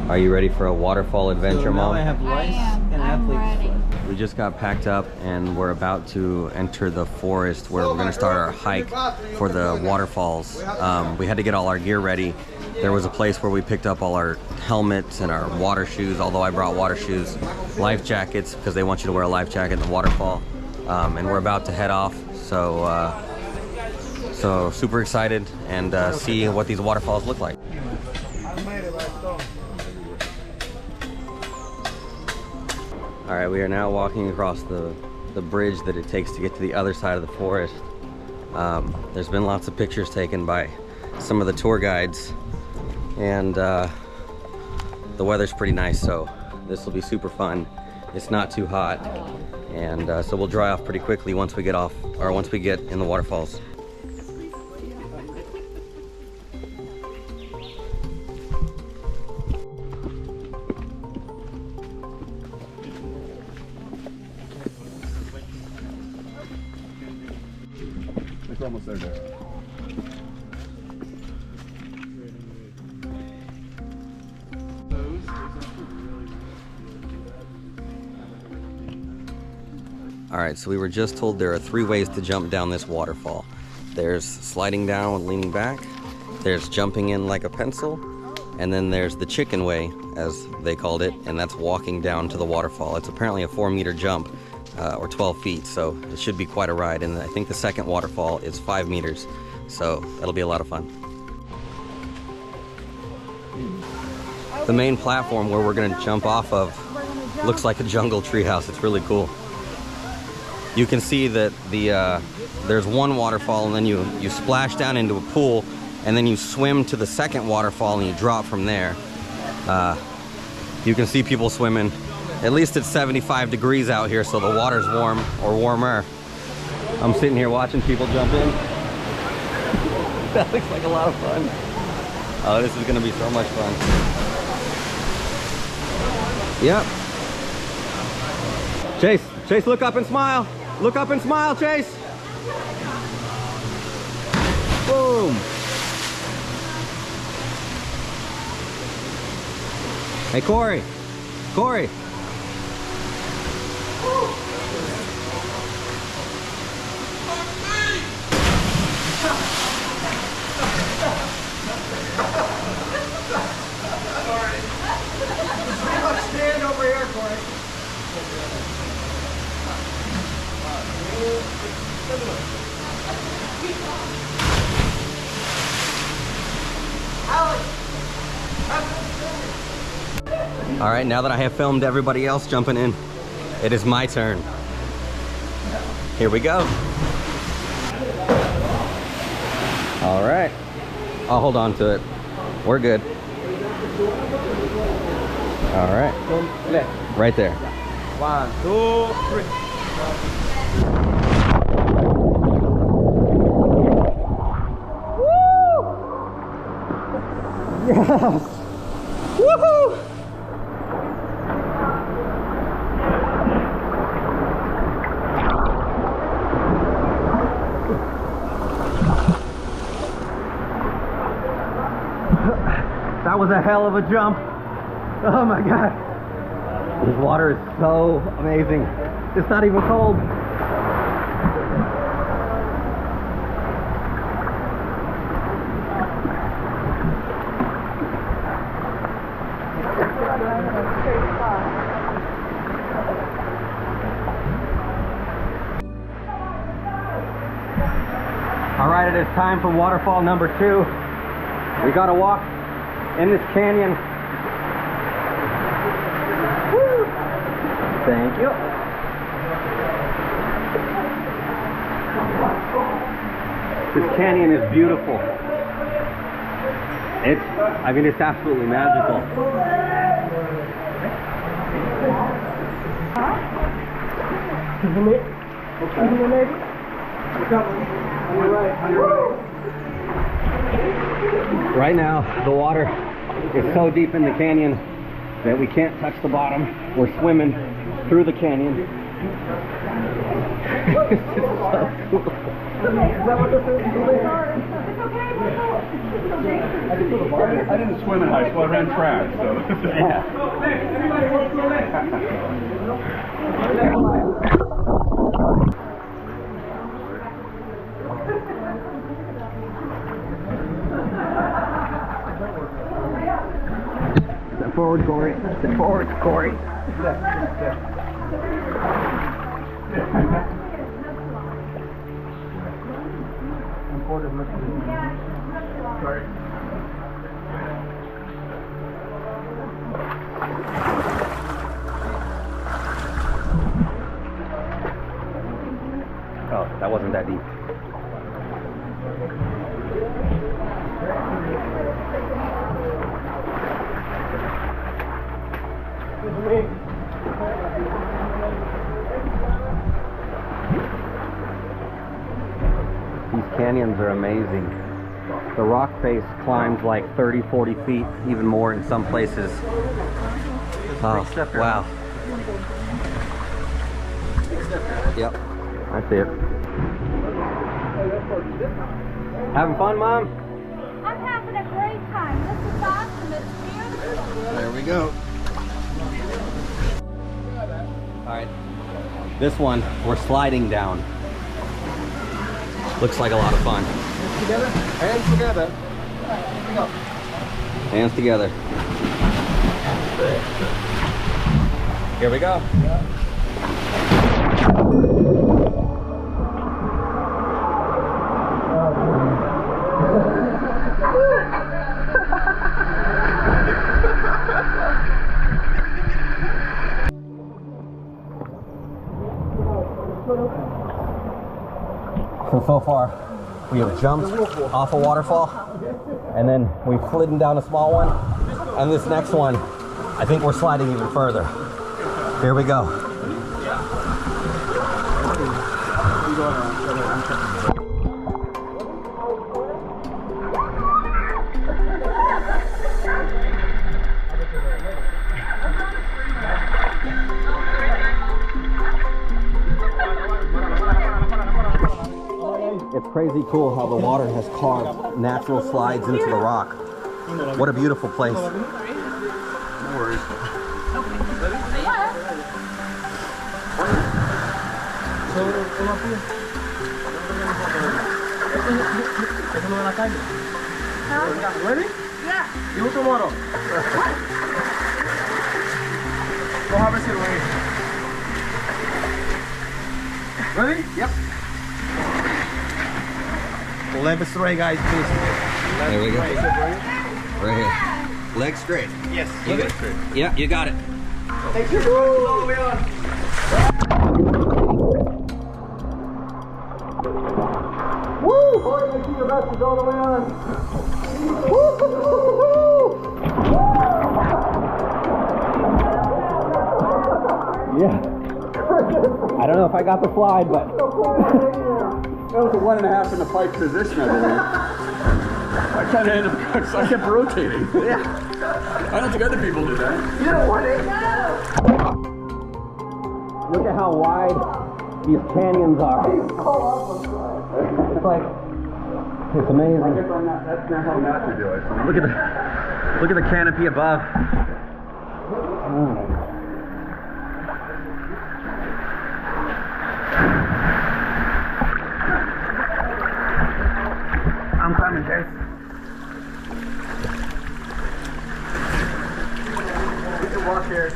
Are you ready for a waterfall adventure, Mom? I have lice and athlete's foot. We just got packed up and we're about to enter the forest where we're going to start our hike for the waterfalls. We had to get all our gear ready. There was a place where we picked up all our helmets and our water shoes, although I brought water shoes, life jackets because they want you to wear a life jacket in the waterfall. And we're about to head off, so super excited and see what these waterfalls look like. All right, we are now walking across the bridge that it takes to get to the other side of the forest. There's been lots of pictures taken by some of the tour guides, and the weather's pretty nice, so this will be super fun. It's not too hot, and so we'll dry off pretty quickly once we get off, or once we get in the waterfalls. It's almost there. All right, so we were just told there are 3 ways to jump down this waterfall. There's sliding down with leaning back, there's jumping in like a pencil, and then there's the chicken way, as they called it, and that's walking down to the waterfall. It's apparently a 4-meter jump, or 12 feet, so it should be quite a ride. And I think the second waterfall is 5 meters, so that'll be a lot of fun. The main platform where we're gonna jump off of looks like a jungle treehouse. It's really cool. You can see that there's one waterfall, and then you splash down into a pool, and then you swim to the second waterfall and you drop from there. You can see people swimming. At least it's 75 degrees out here, so the water's warm, or warmer. I'm sitting here watching people jump in. That looks like a lot of fun. Oh, this is gonna be so much fun. Yep. Chase, look up and smile. Look up and smile, Chase. Boom. Hey, Corey. Stand over here, Corey. All right, now that I have filmed everybody else jumping in, it is my turn. Here we go. All right, I'll hold on to it. We're good. All right, right there. 1, 2, 3. Yes! Woohoo! That was a hell of a jump. Oh my God. This water is so amazing. It's not even cold. All right, it is time for waterfall number 2. We gotta walk in this canyon. Woo! Thank you. This canyon is beautiful. It's absolutely magical. Right now, the water is so deep in the canyon that we can't touch the bottom. We're swimming through the canyon. This is so cool. I didn't swim in high school. I ran track, so. Step forward, Corey. Step forward, Corey. Sorry. Oh, that wasn't that deep. These canyons are amazing. The rock face climbs like 30, 40 feet, even more in some places. Oh, wow. Yep, I see it. Having fun, Mom? I'm having a great time. This is awesome. It's beautiful. There we go. All right. This one, we're sliding down. Looks like a lot of fun. Hands together. Hands together. Hands together. Here we go. So far, we have jumped off a waterfall, and then we've slidden down a small one, and this next one, I think we're sliding even further. Here we go. It's crazy cool how the water has carved natural slides into the rock. What a beautiful place. No worries. Ready? Yeah. You tomorrow. Go have a seat, ready? Ready? Yep. Left straight, guys, please. There we go. Right here. Leg straight. Yes. You got it. Yeah, you got it. Thank you. All the way on. Woo! Boy, I see your best is all the way on. Yeah. I don't know if I got the slide, but That was a 1.5 in the pike position, I believe. I kind of ended up, I kept rotating. Yeah. I don't think other people did that. You don't want it. look at how wide these canyons are. It's like, it's amazing. I guess that's not how not to do it. Look at the canopy above. I'm coming, Chase. You can walk here.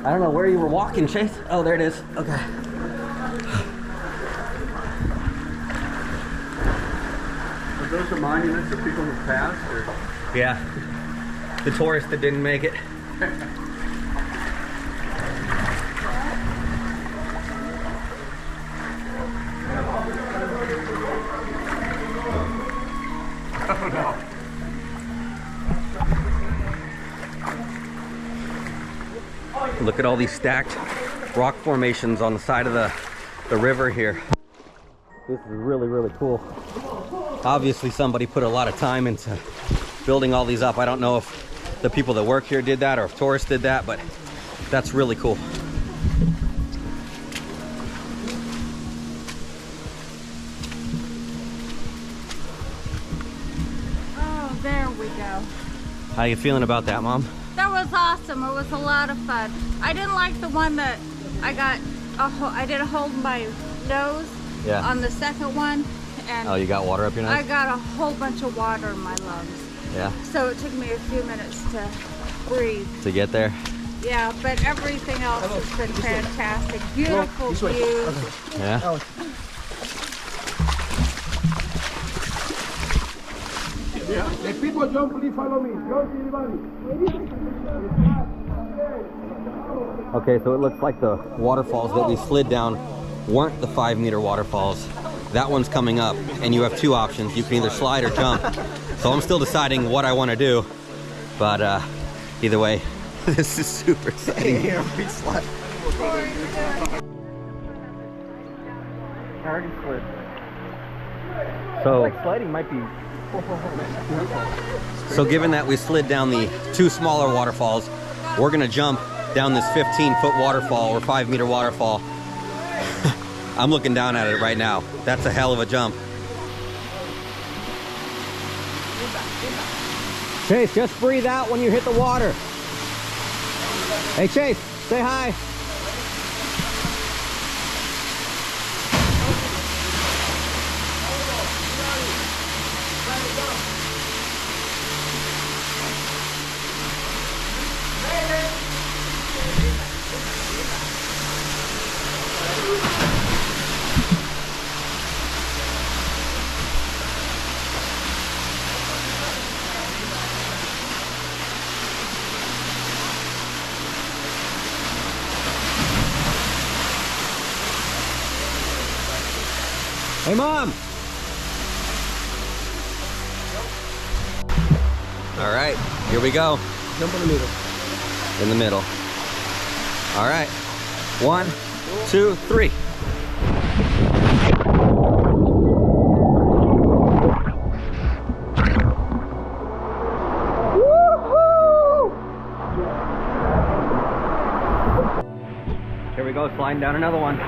I don't know where you were walking, Chase. Oh, there it is. Okay. Are those the monuments of people who passed? Or? Yeah. The tourist that didn't make it. Oh no. Look at all these stacked rock formations on the side of the river here. This is really, really cool. Obviously somebody put a lot of time into building all these up. I don't know if the people that work here did that or if tourists did that, but that's really cool. Oh, there we go. How you feeling about that, Mom? That was awesome. It was a lot of fun. I didn't like the one that I got. I did a hold in my nose. Yeah. On the second one, and Oh, you got water up your I nose? got a whole bunch of water in my lungs. Yeah. So it took me a few minutes to breathe. To get there? Yeah, but everything else has been fantastic. Beautiful views. Yeah. Yeah. The people jump, please follow me. Jump, everybody. Okay, so it looks like the waterfalls that we slid down weren't the 5-meter waterfalls. That one's coming up, and you have two options. You can either slide or jump. So I'm still deciding what I want to do, but either way, this is super exciting. We slid. I already slid. So, Sliding might be. so given that we slid down the two smaller waterfalls, we're gonna jump down this 15-foot waterfall or 5-meter waterfall. I'm looking down at it right now. That's a hell of a jump. Chase, just breathe out when you hit the water. Hey Chase, say hi. Hey, Mom! All right, here we go. Jump in the middle. In the middle. All right, 1, 2, 3. Here we go, sliding down another one.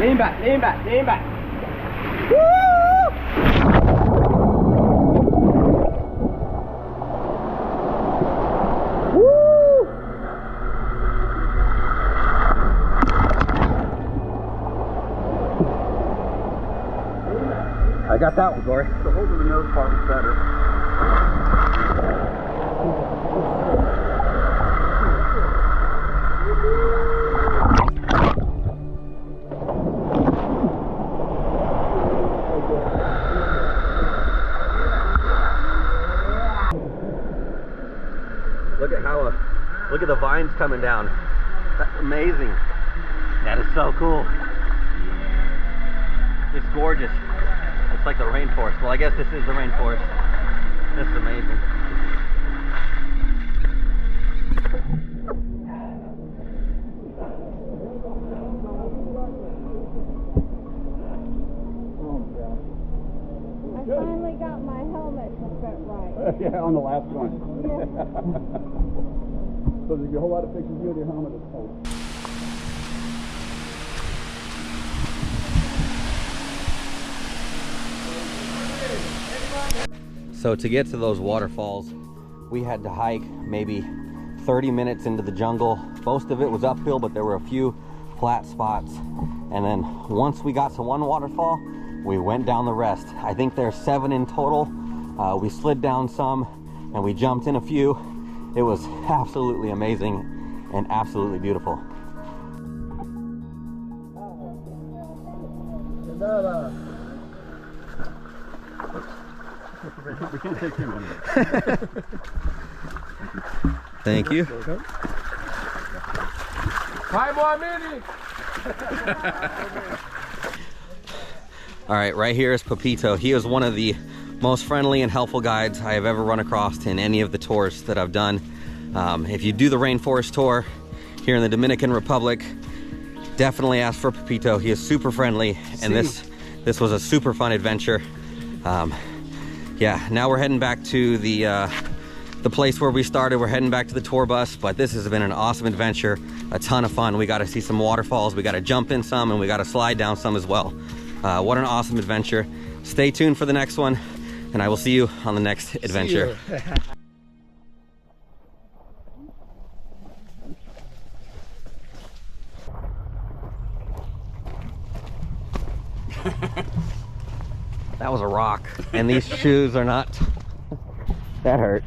Lean back, lean back, lean back. I got that one, Corey. The hold of the nose part was better. Look at the vines coming down. That's amazing. That is so cool. It's gorgeous. It's like the rainforest. Well, I guess this is the rainforest. This is amazing. I finally got my helmet to fit right. Yeah, on the last one. Yeah. So there's a whole lot of pictures of you with your helmet. So to get to those waterfalls, we had to hike maybe 30 minutes into the jungle. Most of it was uphill, but there were a few flat spots. And then once we got to one waterfall, we went down the rest. I think there's 7 in total. We slid down some and we jumped in a few. It was absolutely amazing and absolutely beautiful. We can't take him in. Thank you. 5 more minutes. All right, right here is Pepito. He is one of the most friendly and helpful guides I have ever run across in any of the tours that I've done. If you do the rainforest tour here in the Dominican Republic, definitely ask for Pepito. He is super friendly, and this was a super fun adventure. yeah, now we're heading back to the place where we started. We're heading back to the tour bus, but this has been an awesome adventure, a ton of fun. We got to see some waterfalls, we got to jump in some, and we got to slide down some as well. What an awesome adventure. Stay tuned for the next one, and I will see you on the next adventure. That was a rock, and these shoes are not, that hurt.